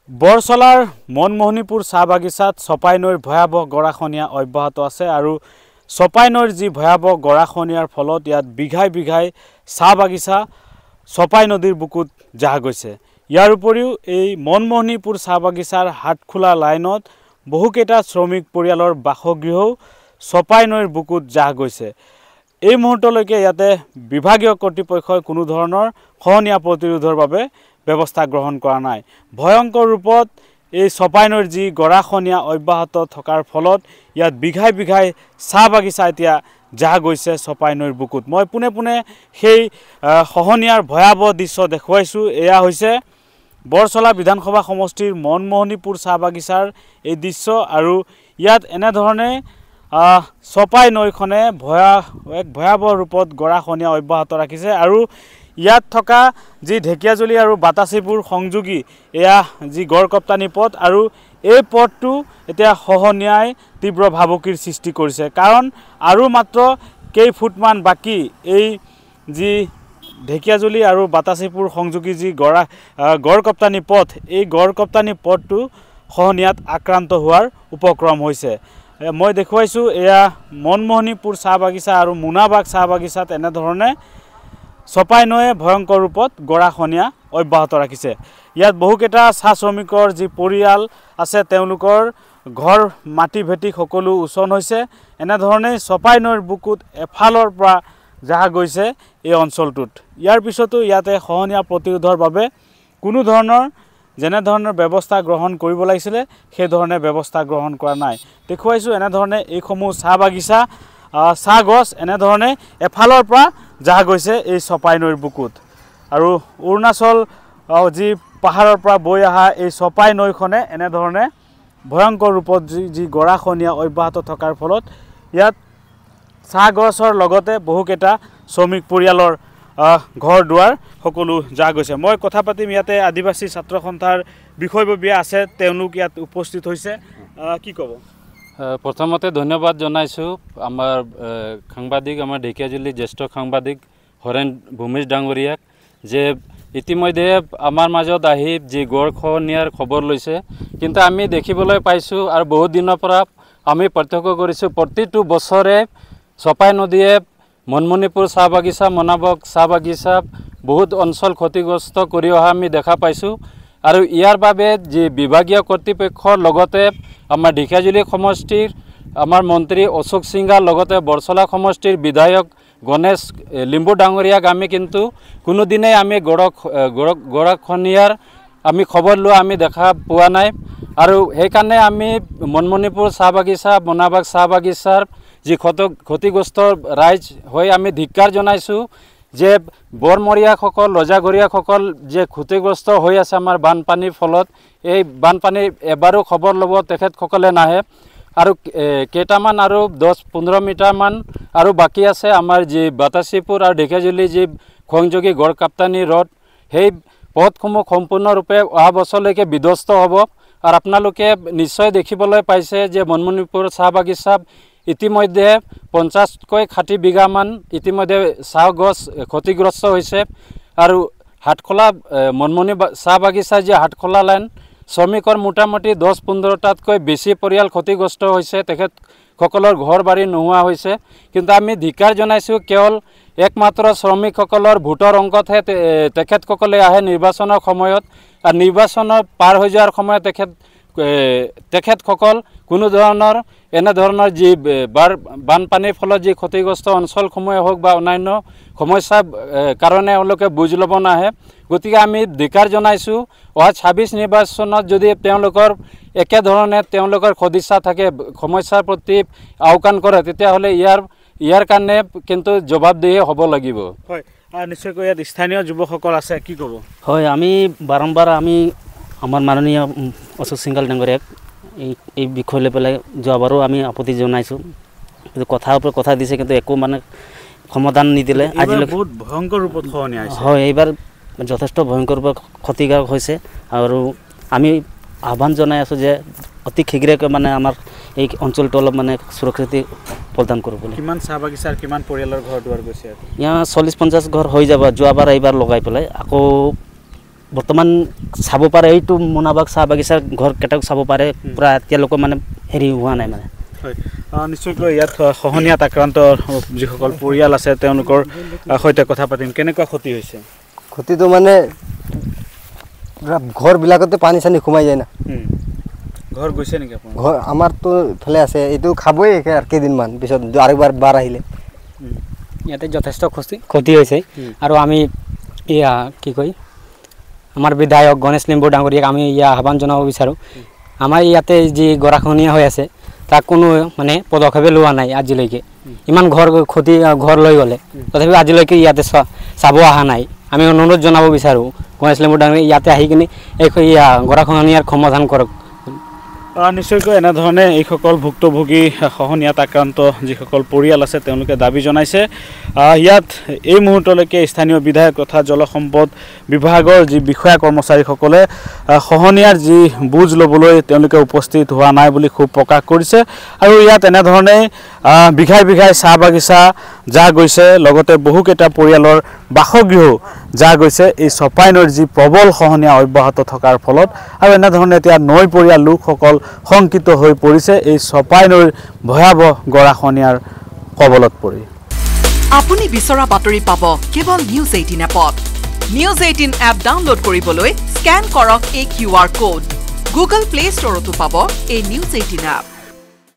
বৰচলাৰ মনমোহনীপুৰ চাহ বাগিচাত চপাই নৈৰ ভয়াৱহ গৰাখহনীয়া অব্যাহত আছে আৰু চপাই নৈৰ যি ভয়াৱহ গৰাখহনীয়াৰ ফলত ইয়াত বিঘাই বিঘাই চাহ বাগিচা চপাই নদীৰ বুকুত জাহ গৈছে। ইয়াৰ উপৰিও এই মনমোহনীপুৰ চাহ বাগিচাৰ হাটখোলা লাইনত বহুকেইটা শ্ৰমিক পৰিয়ালৰ বাসগৃহও চপাই নৈৰ বুকুত জাহ গৈছে। এই মুহূৰ্তলৈকে ইয়াতে বিভাগীয় কৰ্তৃপক্ষই কোনো ধৰণৰ খহনীয়া প্ৰতিৰোধৰ বাবে ব্যৱস্থা গ্ৰহণ কৰা নাই। ভয়ংকৰ ৰূপত এই চপাই নৈৰ যি গৰাখহনীয়া অব্যাহত থকাৰ ফলত ইয়াত বিঘাই বিঘাই চাহ বাগিচা এতিয়া জাহ গৈছে চপাই নৈৰ বুকুত। মই পোনে পোনে সেই খহনীয়াৰ ভয়াৱহ দৃশ্য দেখুৱাইছোঁ। এয়া হৈছে বৰচলা বিধানসভা সমষ্টিৰ মনমোহনীপুৰ চাহ বাগিচাৰ এই দৃশ্য আৰু ইয়াত এনেধৰণে চপাই নৈখনে এক ভয়াৱহ ৰূপত গৰাখহনীয়া অব্যাহত ৰাখিছে আৰু ইয়াত থকা যি ঢেকিয়াজুলি আৰু বাতাচীপুৰ সংযোগী এয়া যি গড়কপ্তানি পথ আৰু এই পথটো এতিয়া খহনীয়াই তীব্ৰ ভাবুকিৰ সৃষ্টি কৰিছে। কাৰণ আৰু মাত্ৰ কেইফুটমান বাকী এই যি ঢেকিয়াজুলি আৰু বাতাচীপুৰ সংযোগী যি গড়কপ্তানি পথ, এই গড়কপ্তানি পথটো খহনীয়াত আক্ৰান্ত হোৱাৰ উপক্ৰম হৈছে। মই দেখুৱাইছোঁ এয়া মনমোহনীপুৰ চাহ বাগিচা আৰু মোনাবাগ চাহ বাগিচাত এনেধৰণে চপাই নৈয়ে ভয়ংকৰ ৰূপত গৰাখহনীয়া অব্যাহত ৰাখিছে। ইয়াত বহুকেইটা চাহ শ্ৰমিকৰ যি পৰিয়াল আছে তেওঁলোকৰ ঘৰ মাটি ভেটি সকলো উচন হৈছে। এনেধৰণেই চপাই নৈৰ বুকুত এফালৰ পৰা জাহ গৈছে এই অঞ্চলটোত। ইয়াৰ পিছতো ইয়াতে খহনীয়া প্ৰতিৰোধৰ বাবে কোনো ধৰণৰ যেনেধৰণৰ ব্যৱস্থা গ্ৰহণ কৰিব লাগিছিলে সেইধৰণে ব্যৱস্থা গ্ৰহণ কৰা নাই। দেখুৱাইছোঁ এনেধৰণে এইসমূহ চাহ বাগিচা চাহ গছ এনেধৰণে এফালৰ পৰা জাহ গৈছে এই চপাই নৈৰ বুকুত। আৰু অৰুণাচল যি পাহাৰৰ পৰা বৈ অহা এই চপাই নৈখনে এনেধৰণে ভয়ংকৰ ৰূপত যি গৰাখহনীয়া অব্যাহত থকাৰ ফলত ইয়াত চাহ গছৰ লগতে বহুকেইটা শ্ৰমিক পৰিয়ালৰ ঘৰ দুৱাৰ সকলো জাহ গৈছে। মই কথা পাতিম ইয়াতে আদিবাসী ছাত্ৰ সন্থাৰ বিষয়ববীয়া আছে, তেওঁলোক ইয়াত উপস্থিত হৈছে। কি ক'ব? প্ৰথমতে ধন্যবাদ জনাইছোঁ আমাৰ সাংবাদিক, আমাৰ ঢেকিয়াজুলি জ্যেষ্ঠ সাংবাদিক হৰেণ ভূমিজ ডাঙৰীয়াক, যে ইতিমধ্যে আমাৰ মাজত আহি যি গৰাখহনীয়াৰ খবৰ লৈছে। কিন্তু আমি দেখিবলৈ পাইছোঁ আৰু বহুত দিনৰ পৰা আমি প্ৰত্যক্ষ কৰিছোঁ প্ৰতিটো বছৰে চপাই নদীয়ে মনমোহনীপুৰ চাহ বাগিচা, মোনাবাগ চাহ বাগিচা বহুত অঞ্চল ক্ষতিগ্ৰস্ত কৰি অহা আমি দেখা পাইছোঁ। আৰু ইয়াৰ বাবে যি বিভাগীয় কৰ্তৃপক্ষৰ লগতে আমাৰ ঢেকিয়াজুলি সমষ্টিৰ আমাৰ মন্ত্ৰী অশোক সিংহাৰ লগতে বৰচলা সমষ্টিৰ বিধায়ক গণেশ লিম্বু ডাঙৰীয়াক আমি কিন্তু কোনোদিনেই আমি গৰাখহনীয়াৰ আমি খবৰ লোৱা আমি দেখা পোৱা নাই। আৰু সেইকাৰণে আমি মনমোহনীপুৰ চাহ বাগিচা, মোনাবাগ চাহ বাগিচাৰ যি ক্ষতিগ্ৰস্ত ৰাইজ হৈ আমি ধিক্কাৰ জনাইছোঁ যে বৰমৰীয়াসকল, ৰজাঘৰীয়াসকল যে ক্ষতিগ্ৰস্ত হৈ আছে আমাৰ বানপানীৰ ফলত, এই বানপানীৰ এবাৰো খবৰ ল'ব তেখেতসকলে নাহে। আৰু কেইটামান আৰু 10-15 মিটাৰমান আৰু বাকী আছে আমাৰ যি বাতাচীপুৰ আৰু ঢেকিয়াজুলি যি সংযোগী গড়কাপ্তানি ৰ'ড, সেই পথসমূহ সম্পূৰ্ণৰূপে অহা বছৰলৈকে বিধ্বস্ত হ'ব। আৰু আপোনালোকে নিশ্চয় দেখিবলৈ পাইছে যে মনমোহনীপুৰ চাহ বাগিচা ইতিমধ্যে 50-60 বিঘামান ইতিমধ্যে চাহ গছ ক্ষতিগ্ৰস্ত হৈছে। আৰু হাটখোলা মনমোহনী চাহ বাগিচা যি হাটখোলা লাইন, শ্ৰমিকৰ মোটামুটি 10-15টাতকৈ বেছি পৰিয়াল ক্ষতিগ্ৰস্ত হৈছে, তেখেতসকলৰ ঘৰ বাৰী নোহোৱা হৈছে। কিন্তু আমি ধিক্কাৰ জনাইছোঁ, কেৱল একমাত্ৰ শ্ৰমিকসকলৰ ভোটৰ অংকতহে তেখেতসকলে আহে নিৰ্বাচনৰ সময়ত, আৰু নিৰ্বাচনৰ পাৰ হৈ যোৱাৰ সময়ত তেখেতসকল কোনো ধৰণৰ এনেধৰণৰ যি বানপানীৰ ফলত যি ক্ষতিগ্ৰস্ত অঞ্চলসমূহে হওক বা অন্যান্য সমস্যাৰ কাৰণে তেওঁলোকে বুজ ল'ব নাহে। গতিকে আমি ধিক্কাৰ জনাইছোঁ, অহা 26 নিৰ্বাচনত যদি তেওঁলোকৰ একেধৰণে তেওঁলোকৰ সদিচ্ছা থাকে, সমস্যাৰ প্ৰতি আওকাণ কৰে, তেতিয়াহ'লে ইয়াৰ কাৰণে কিন্তু জবাবদিহি হ'ব লাগিব। হয়, নিশ্চয়কৈ ইয়াত স্থানীয় যুৱকসকল আছে, কি ক'ব? হয়, আমি বাৰম্বাৰ আমাৰ মাননীয় অশোক সিংহাৰ ডাঙৰীয়াক এই বিষয় লৈ পেলাই যোৱাবাৰো আমি আপত্তি জনাইছোঁ, কিন্তু কথাৰ ওপৰত কথা দিছে, কিন্তু একো মানে সমাধান নিদিলে। আজিলৈকে বহুত ভয়ংকৰ ৰূপত খহনীয়া হৈছে। হয়, এইবাৰ যথেষ্ট ভয়ংকৰ ৰূপত ক্ষতিকাৰক হৈছে। আৰু আমি আহ্বান জনাই আছোঁ যে অতি শীঘ্ৰেকৈ মানে আমাৰ এই অঞ্চলটো অলপ মানে সুৰক্ষিত প্ৰদান কৰিবলৈ। কিমান চাহ বাগিচাৰ কিমান পৰিয়ালৰ ঘৰ দুৱাৰ গৈছে? ইয়াৰ 40-50 ঘৰ হৈ যাব যোৱাবাৰ এইবাৰ লগাই পেলাই। আকৌ বৰ্তমান চাব পাৰে এইটো মোনাবাগ চাহ বাগিচাৰ ঘৰকেইটাক চাব পাৰে পূৰা এতিয়ালৈকে মানে হেৰি হোৱা নাই মানে হয় নিশ্চয়কৈ ইয়াত খহনীয়াত আক্ৰান্ত যিসকল পৰিয়াল আছে তেওঁলোকৰ সৈতে কথা পাতিম কেনেকুৱা ক্ষতি হৈছে ক্ষতিটো মানে ঘৰবিলাকতে পানী চানী সোমাই যায় না ঘৰ গৈছে নেকি আপোনাৰ ঘৰ আমাৰতো ইফালে আছে এইটো খাবই আৰু কেইদিনমান পিছত আৰু বাৰ আহিলে ইয়াতে যথেষ্ট ক্ষতি হৈছে আৰু আমি এয়া কি কয় আমাৰ বিধায়ক গণেশ লিম্বু ডাঙৰীয়াক আমি আহ্বান জনাব বিচাৰোঁ আমাৰ ইয়াতে যি গৰাখহনীয়া হৈ আছে তাক কোনো মানে পদক্ষেপে লোৱা নাই আজিলৈকে ইমান ঘৰ লৈ গ'লে তথাপিও আজিলৈকে ইয়াতে চাব অহা নাই আমি অনুৰোধ জনাব বিচাৰোঁ গণেশ লিম্বু ডাঙৰীয়া ইয়াতে আহি কিনে এই গৰাখহনীয়াৰ সমাধান কৰক নিশ্চয়কৈ এনেধৰণে এইসকল ভুক্তভোগী খহনীয়াত আক্ৰান্ত যিসকল পৰিয়াল আছে তেওঁলোকে দাবী জনাইছে ইয়াত এই মুহূৰ্তলৈকে স্থানীয় বিধায়ক তথা জলসম্পদ বিভাগৰ যি বিষয়া কৰ্মচাৰীসকলে খহনীয়াৰ যি বুজ ল'বলৈ তেওঁলোকে উপস্থিত হোৱা নাই বুলি খুব প্ৰকাশ কৰিছে আৰু ইয়াত এনেধৰণে বিঘাই বিঘাই চাহ বাগিচা যা গৈছে লগতে বহুকেইটা পৰিয়ালৰ বাসগৃহ যা গৈছে এই চপাই নৈৰ যি প্ৰবল খহনীয়া অব্যাহত থকাৰ ফলত আৰু এনেধৰণে এতিয়া নৈ পৰিয়াল লোকসকল শংকিত হৈ পৰিছে এই চপাই নৈৰ ভয়াৱহ গৰাখহনীয়াৰ কবলত পৰি আপুনি বিচৰা বাতৰি পাব কেৱল নিউজ 18 এপত নিউজ 18 এপ ডাউনলোড কৰিবলৈ স্ক্যান কৰক এই QR কোড গুগল প্লে ষ্টৰতো পাব এই নিউজ 18 এপ